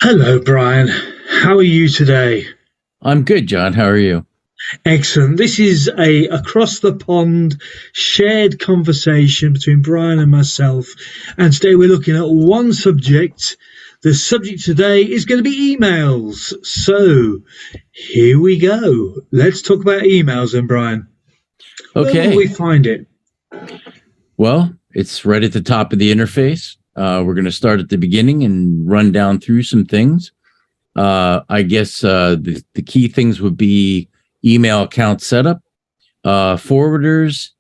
Hello, Brian. How are you today? I'm good, John. How are you? Excellent. This is a across the pond shared conversation between Brian and myself. And today we're looking at one subject. The subject today is going to be emails. So here we go. Let's talk about emails then, Brian. Where will we Okay. find it? Well, it's right at the top of the interface. We're going to start at the beginning and run down through some things. I guess the key things would be email account setup, forwarders,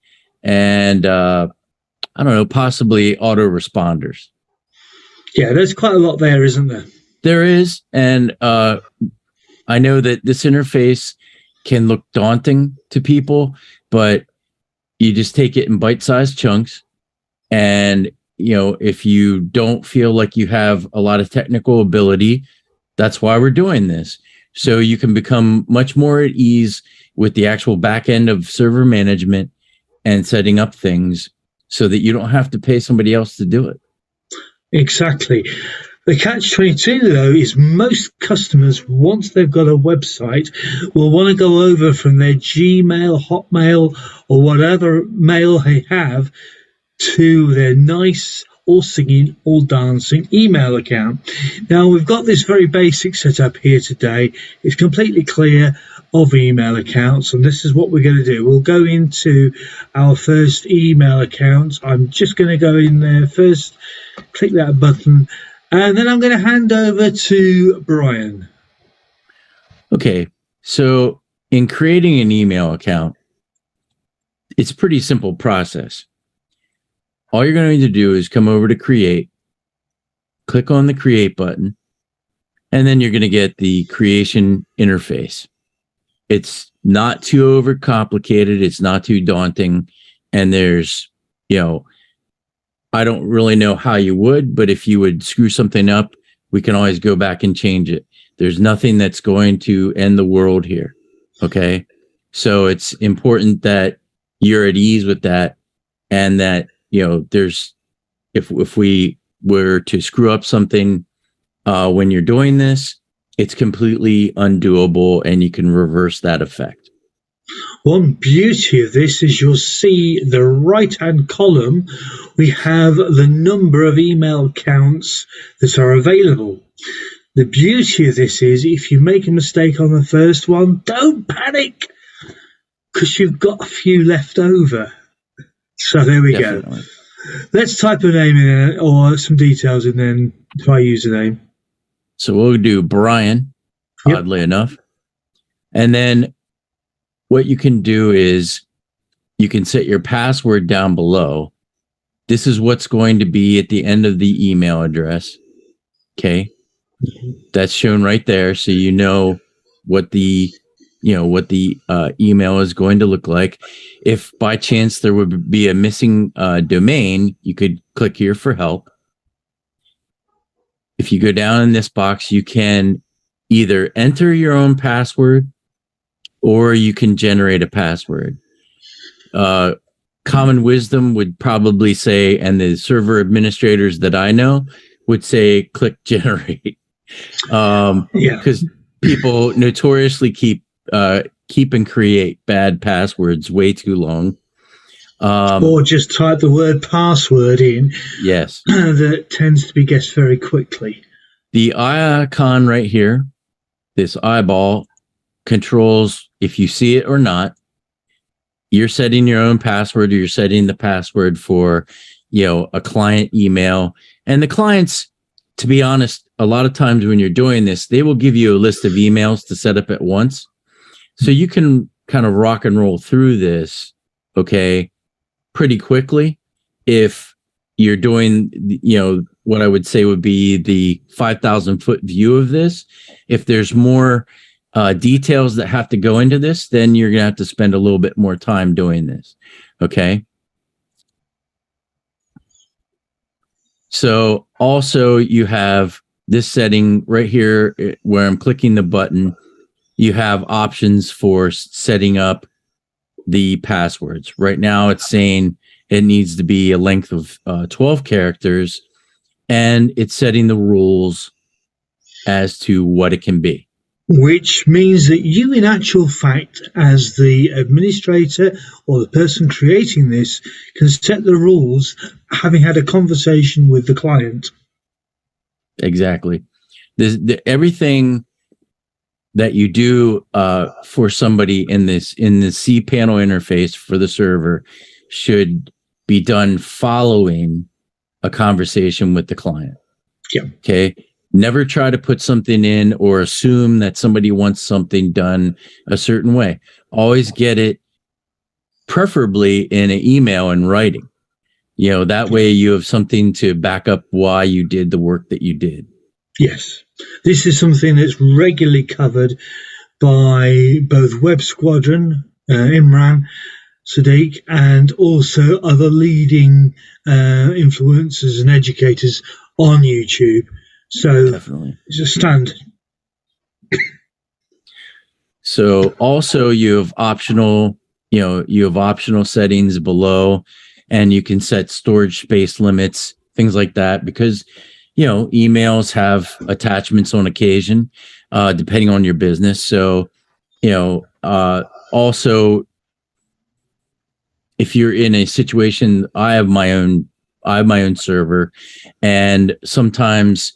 and I don't know, possibly autoresponders. Yeah, there's quite a lot there, isn't there? There is, and I know that this interface can look daunting to people, but you just take it in bite-sized chunks. And, if you don't feel like you have a lot of technical ability, that's why we're doing this. So you can become much more at ease with the actual back end of server management and setting up things so that you don't have to pay somebody else to do it. Exactly. The catch-22, though, is most customers, once they've got a website, will want to go over from their Gmail, Hotmail, or whatever mail they have to their nice, all singing, all dancing email account. Now, we've got this very basic setup here today. It's completely clear of email accounts, and this is what we're going to do. We'll go into our first email account. I'm just going to go in there first, click that button, and then I'm going to hand over to Brian. Okay. So in creating an email account, it's a pretty simple process. All you're going to need to do is come over to create, click on the create button, and then you're going to get the creation interface. It's not too overcomplicated. It's not too daunting. And there's, I don't really know how you would, but if you would screw something up, we can always go back and change it. There's nothing that's going to end the world here. Okay. So it's important that you're at ease with that, and that, there's, if we were to screw up something when you're doing this, it's completely undoable and you can reverse that effect. One beauty of this is you'll see the right-hand column, we have the number of email accounts that are available. The beauty of this is if you make a mistake on the first one, don't panic, because you've got a few left over. So there we Definitely. go. Let's type a name in or some details and then try username. So we'll do Brian, oddly enough. And then what you can do is you can set your password down below. This is what's going to be at the end of the email address. Okay. That's shown right there. So you know what the email is going to look like. If by chance there would be a missing domain, you could click here for help. If you go down in this box, you can either enter your own password or you can generate a password. Common wisdom would probably say, and the server administrators that I know would say, click generate. Because people notoriously keep and create bad passwords way too long. Or just type the word password in. Yes. That tends to be guessed very quickly. The icon right here, this eyeball, controls if you see it or not. You're setting your own password, or you're setting the password for, a client email. And the clients, to be honest, a lot of times when you're doing this, they will give you a list of emails to set up at once. So you can kind of rock and roll through this, okay, pretty quickly. If you're doing, what I would say would be the 5,000 foot view of this. If there's more details that have to go into this, then you're going to have to spend a little bit more time doing this. Okay. So also you have this setting right here where I'm clicking the button. You have options for setting up the passwords. Right now it's saying it needs to be a length of 12 characters, and it's setting the rules as to what it can be. Which means that you, in actual fact, as the administrator or the person creating this, can set the rules, having had a conversation with the client. Exactly. Everything that you do for somebody in the cPanel interface for the server should be done following a conversation with the client. Yeah. Okay. Never try to put something in or assume that somebody wants something done a certain way. Always get it, preferably in an email and writing. That way you have something to back up why you did the work that you did. Yes. This is something that's regularly covered by both Web Squadron, Imran, Sadiq, and also other leading influencers and educators on YouTube. So definitely, it's a standard. So also you have optional settings below, and you can set storage space limits, things like that, because emails have attachments on occasion, depending on your business. So also, if you're in a situation, I have my own server, and sometimes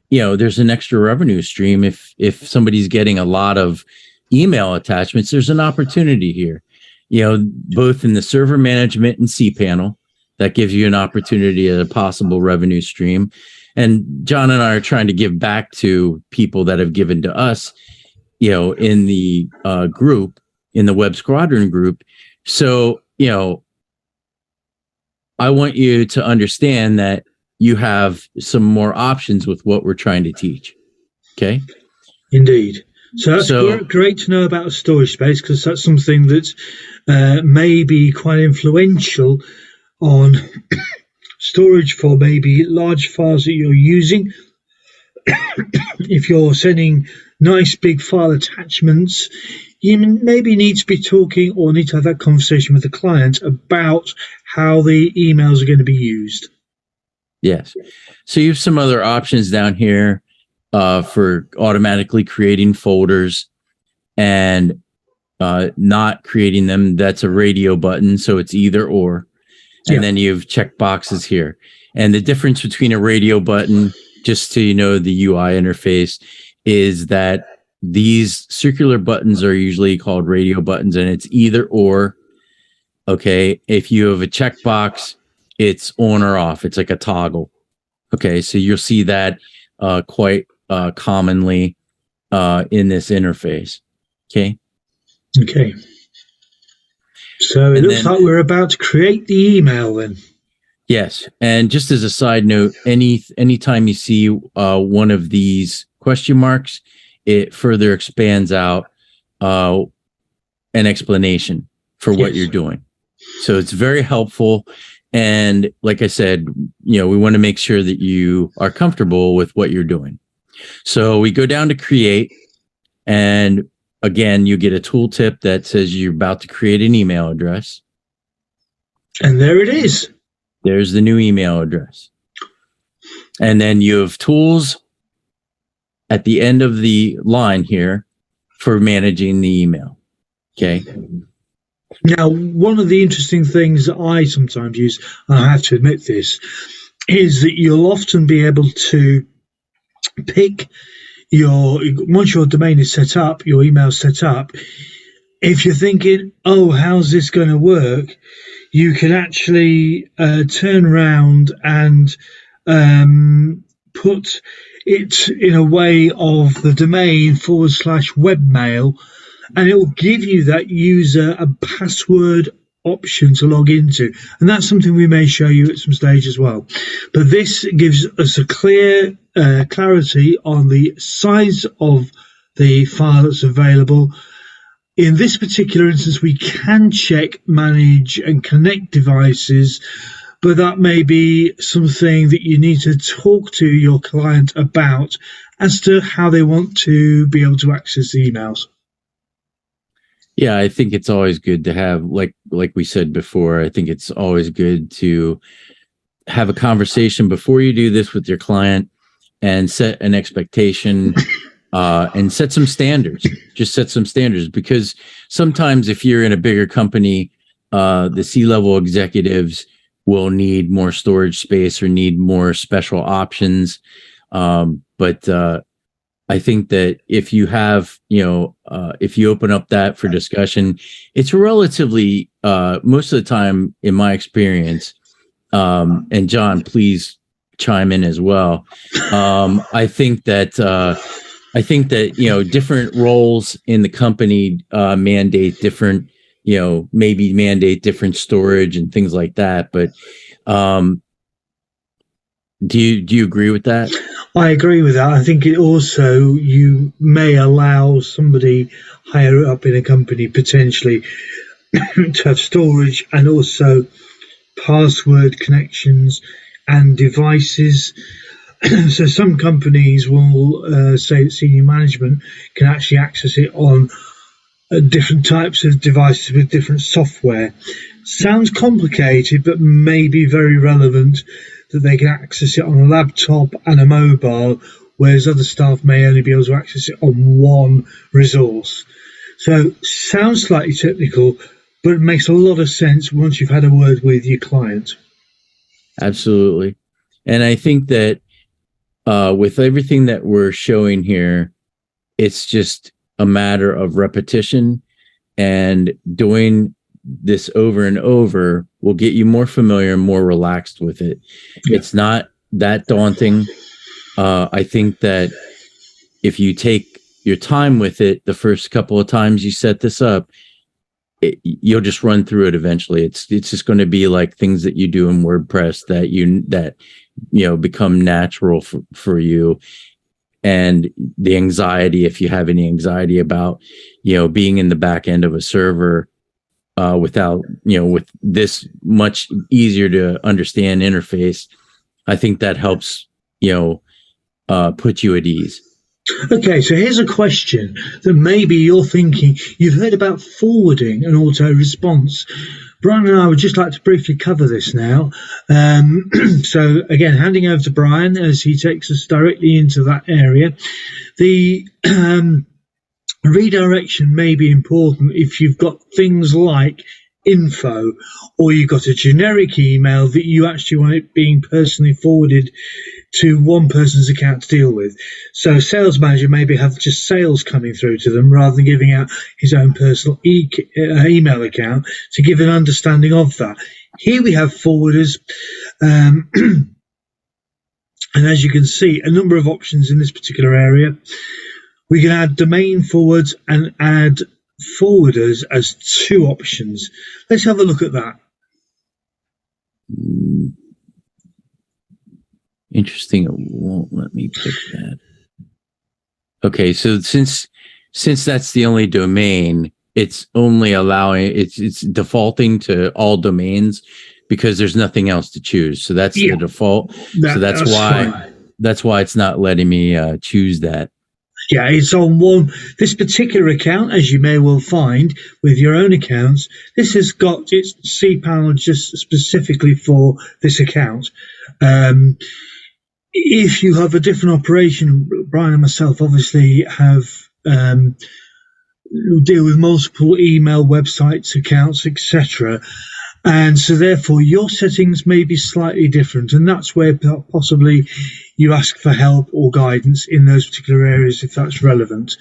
there's an extra revenue stream. If somebody's getting a lot of email attachments, there's an opportunity here, both in the server management and cPanel, that gives you an opportunity at a possible revenue stream. And John and I are trying to give back to people that have given to us, in the group, in the Web Squadron group. So, I want you to understand that you have some more options with what we're trying to teach. Okay. Indeed. So that's great to know about storage space, because that's something that may be quite influential on storage for maybe large files that you're using. If you're sending nice big file attachments, you maybe need to be talking or need to have that conversation with the client about how the emails are going to be used. Yes. So you have some other options down here for automatically creating folders and not creating them. That's a radio button, so it's either or. And then you have check boxes here. And the difference between a radio button, just so you know the UI interface, is that these circular buttons are usually called radio buttons, and it's either or. Okay. If you have a checkbox, it's on or off. It's like a toggle. Okay. So you'll see that quite commonly in this interface. Okay. Okay. So it looks like we're about to create the email then. Yes. And just as a side note, anytime you see one of these question marks, it further expands out an explanation for what you're doing. So it's very helpful. And like I said, we want to make sure that you are comfortable with what you're doing. So we go down to create, and again, you get a tooltip that says you're about to create an email address. And there it is. There's the new email address. And then you have tools at the end of the line here for managing the email. Okay. Now, one of the interesting things that I sometimes use, and I have to admit this, is that you'll often be able to pick once your domain is set up, your email set up, if you're thinking, oh, how's this going to work? You can actually turn around and put it in a way of the domain /webmail, and it will give you that user a password option to log into. And that's something we may show you at some stage as well. But this gives us a clear clarity on the size of the file that's available. In this particular instance, we can check, manage, and connect devices, but that may be something that you need to talk to your client about as to how they want to be able to access the emails. Yeah, I think it's always good to have, like we said before, I think it's always good to have a conversation before you do this with your client and set an expectation and set some standards. Just set some standards, because sometimes if you're in a bigger company, the C-level executives will need more storage space or need more special options. But I think that if you have, if you open up that for discussion, it's relatively, most of the time, in my experience, and John, please chime in as well. I think that different roles in the company mandate different, maybe mandate different storage and things like that. But do you agree with that? I agree with that. I think it also, you may allow somebody higher up in a company potentially to have storage and also password connections and devices. So some companies will say that senior management can actually access it on different types of devices with different software. Sounds complicated, but may be very relevant, that they can access it on a laptop and a mobile, whereas other staff may only be able to access it on one resource. So sounds slightly technical, but it makes a lot of sense once you've had a word with your client. Absolutely. And I think that with everything that we're showing here, it's just a matter of repetition, and doing this over and over will get you more familiar and more relaxed with it. Yeah. It's not that daunting. I think that if you take your time with it, the first couple of times you set this up, you'll just run through it eventually. It's just going to be like things that you do in WordPress that become natural for you. And the anxiety, if you have any anxiety about, being in the back end of a server, with this much easier to understand interface, I think that helps, put you at ease. Okay, so here's a question that maybe you're thinking. You've heard about forwarding and auto response. Brian and I would just like to briefly cover this now. So again, handing over to Brian as he takes us directly into that area. The redirection may be important if you've got things like info, or you've got a generic email that you actually want it being personally forwarded to one person's account to deal with. So sales manager maybe have just sales coming through to them rather than giving out his own personal email account, to give an understanding of that. Here we have forwarders, and as you can see, a number of options in this particular area. We can add domain forwards and add forwarders as two options. Let's have a look at that. Interesting. It won't let me pick that. Okay, so since that's the only domain, it's only allowing, it's defaulting to all domains because there's nothing else to choose. So that's the default. So that's why fine. That's why it's not letting me choose that. Yeah, it's on this particular account, as you may well find with your own accounts. This has got its cPanel just specifically for this account. If you have a different operation, Brian and myself obviously have deal with multiple email websites, accounts, etc. And so therefore your settings may be slightly different, and that's where possibly you ask for help or guidance in those particular areas if that's relevant.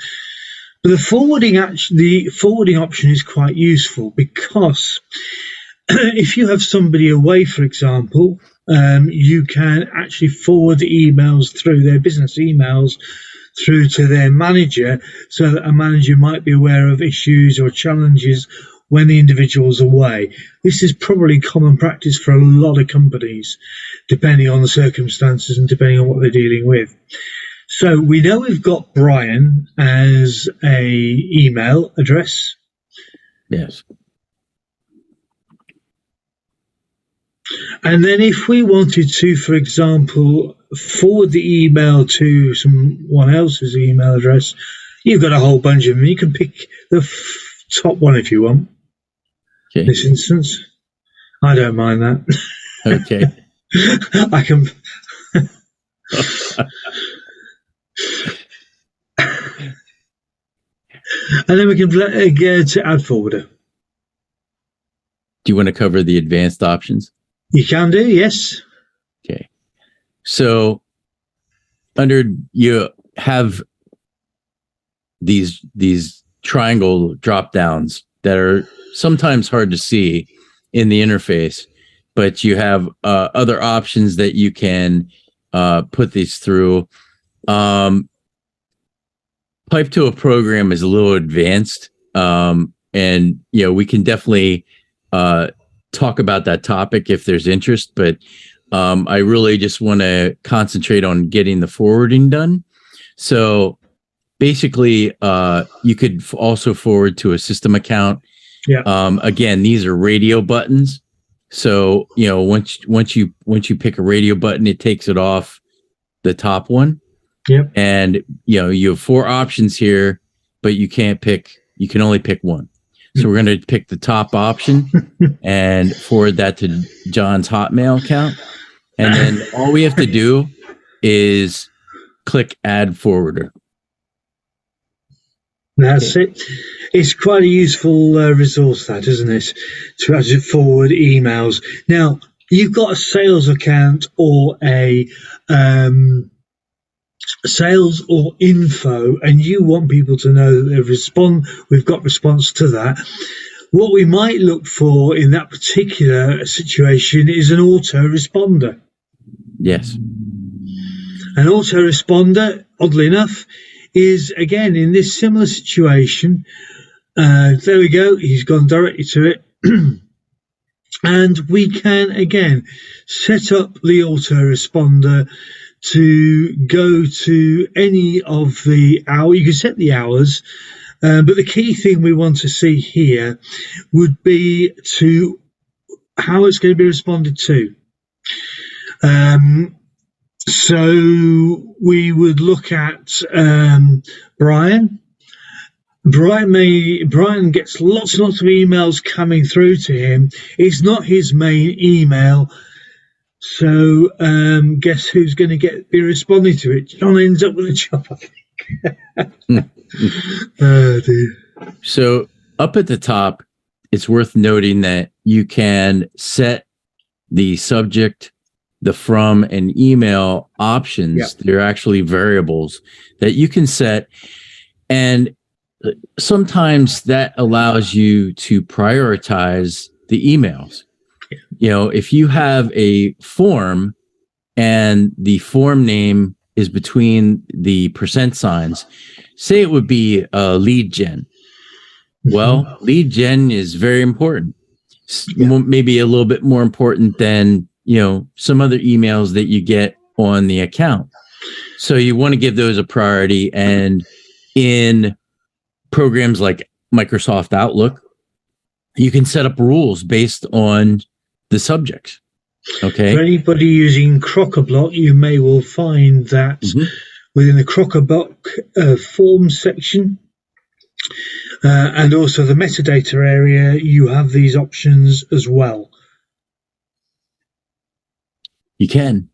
But the forwarding option is quite useful, because if you have somebody away, for example, you can actually forward emails through their business emails through to their manager, so that a manager might be aware of issues or challenges when the individual's away. This is probably common practice for a lot of companies, depending on the circumstances and depending on what they're dealing with. So we know we've got Brian as a email address. Yes. And then if we wanted to, for example, forward the email to someone else's email address, you've got a whole bunch of them. You can pick the top one if you want. Okay. In this instance, I don't mind that. Okay. I can. And then we can go to add forwarder. Do you want to cover the advanced options? You can do, yes. Okay. So you have these triangle drop downs that are sometimes hard to see in the interface, but you have other options that you can put these through. Pipe to a program is a little advanced, and we can definitely talk about that topic if there's interest, but I really just want to concentrate on getting the forwarding done. So basically, you could also forward to a system account. Yeah. Again, these are radio buttons. So once you pick a radio button, it takes it off the top one. Yep. And you have 4 options here, but you can only pick one. So we're going to pick the top option and forward that to John's Hotmail account. And then all we have to do is click add forwarder. That's it. It's quite a useful resource, that, isn't it? To actually forward emails. Now, you've got a sales account or a sales or info, and you want people to know that we've got response to that. What we might look for in that particular situation is an autoresponder. Yes. An autoresponder, oddly enough, is again in this similar situation. There we go. He's gone directly to it. And we can again set up the autoresponder to go to any of the hour. You can set the hours, but the key thing we want to see here would be to how it's going to be responded to. So we would look at Brian. Brian gets lots and lots of emails coming through to him. It's not his main email. So guess who's going to be responding to it? John ends up with a job, I think. Oh, dear. So up at the top, it's worth noting that you can set the subject, the from, and email options. Yep. They're actually variables that you can set. And sometimes that allows you to prioritize the emails. If you have a form and the form name is between the % signs, say it would be lead gen. Well, lead gen is very important. Maybe a little bit more important than, some other emails that you get on the account. So you want to give those a priority. And in programs like Microsoft Outlook, you can set up rules based on the subjects. Okay. For anybody using Crockablock, you may well find that within the Crockablock form section and also the metadata area, you have these options as well. You can.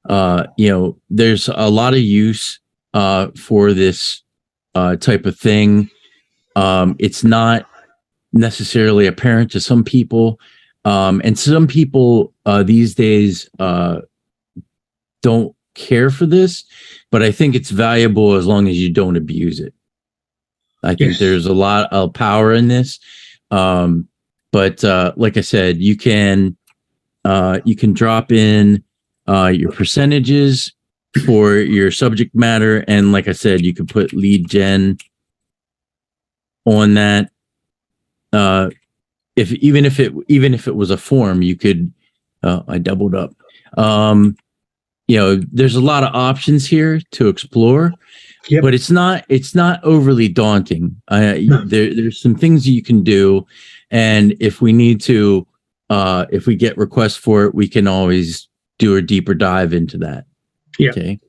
There's a lot of use for this type of thing. It's not necessarily apparent to some people. And some people these days don't care for this, but I think it's valuable as long as you don't abuse it. I think there's a lot of power in this. But like I said, you can drop in your percentages for your subject matter. And like I said, you could put lead gen on that. Even if it was a form, you could. I doubled up. There's a lot of options here to explore, but it's not overly daunting. There's some things you can do, and if we need to, if we get requests for it, we can always do a deeper dive into that. Yeah. Okay.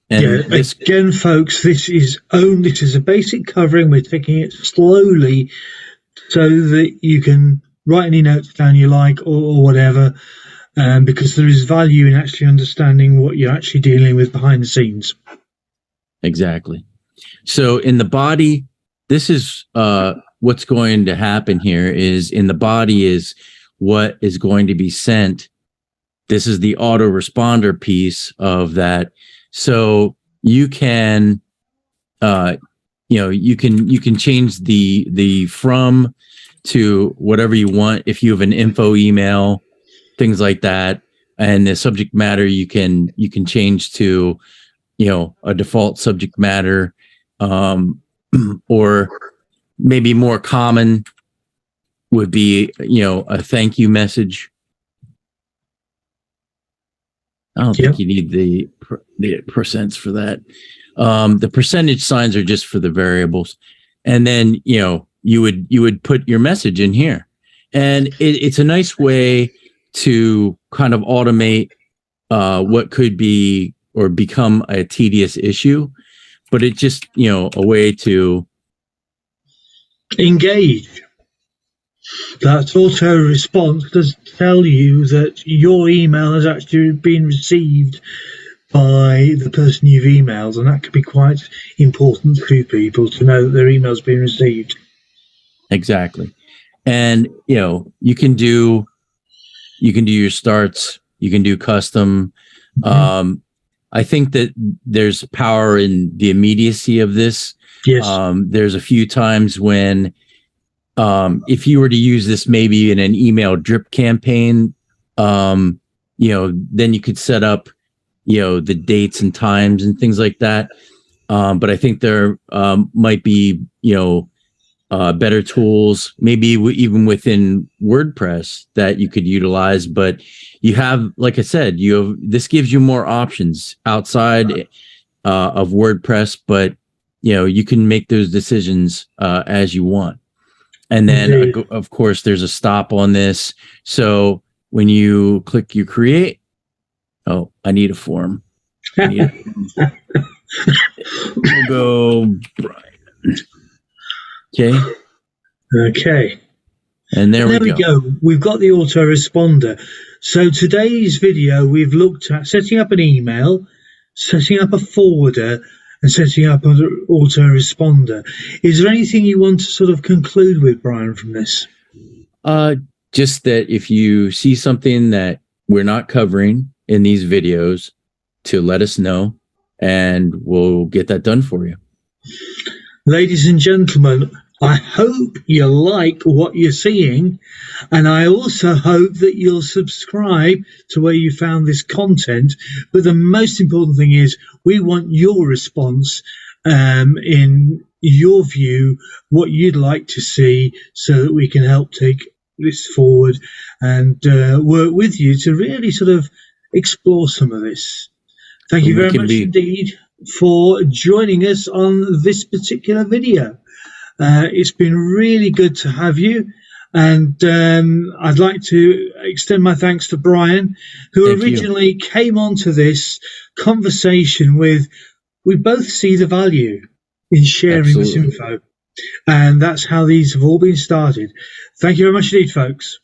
And again, folks, this is a basic covering. We're taking it slowly, so that you can write any notes down you like or whatever. because there is value in actually understanding what you're actually dealing with behind the scenes. Exactly. So in the body, this is what's going to happen here is in the body is what is going to be sent. This is the autoresponder piece of that. So you can, you can change the from to whatever you want. If you have an info email, things like that, and the subject matter you can change to, a default subject matter, or maybe more common would be, a thank you message. I don't think you need the percents for that. The percentage signs are just for the variables, and then you would put your message in here, and it's a nice way to kind of automate what could be or become a tedious issue, but it's just a way to engage. That auto response does tell you that your email has actually been received by the person you've emailed, and that could be quite important to people to know that their email's been received. Exactly. And you can do your starts, you can do custom. I think that there's power in the immediacy of this. Yes. There's a few times when if you were to use this maybe in an email drip campaign, then you could set up the dates and times and things like that. But I think there might be better tools, maybe even within WordPress, that you could utilize. But you have, like I said, this gives you more options outside of WordPress, but you can make those decisions as you want. And then of course there's a stop on this. So when you click you create, I need a form. We'll go Brian. Okay. And there we go. We've got the autoresponder. So today's video, we've looked at setting up an email, setting up a forwarder, and setting up an autoresponder. Is there anything you want to sort of conclude with, Brian, from this? Just that if you see something that we're not covering in these videos, to let us know, and we'll get that done for you. Ladies and gentlemen, I hope you like what you're seeing, and I also hope that you'll subscribe to where you found this content. But the most important thing is we want your response, in your view, what you'd like to see, so that we can help take this forward and work with you to really sort of explore some of this. Thank you very much indeed for joining us on this particular video. It's been really good to have you, and I'd like to extend my thanks to Brian, who originally came onto this conversation with, we both see the value in sharing this info, and that's how these have all been started. Thank you very much indeed, folks.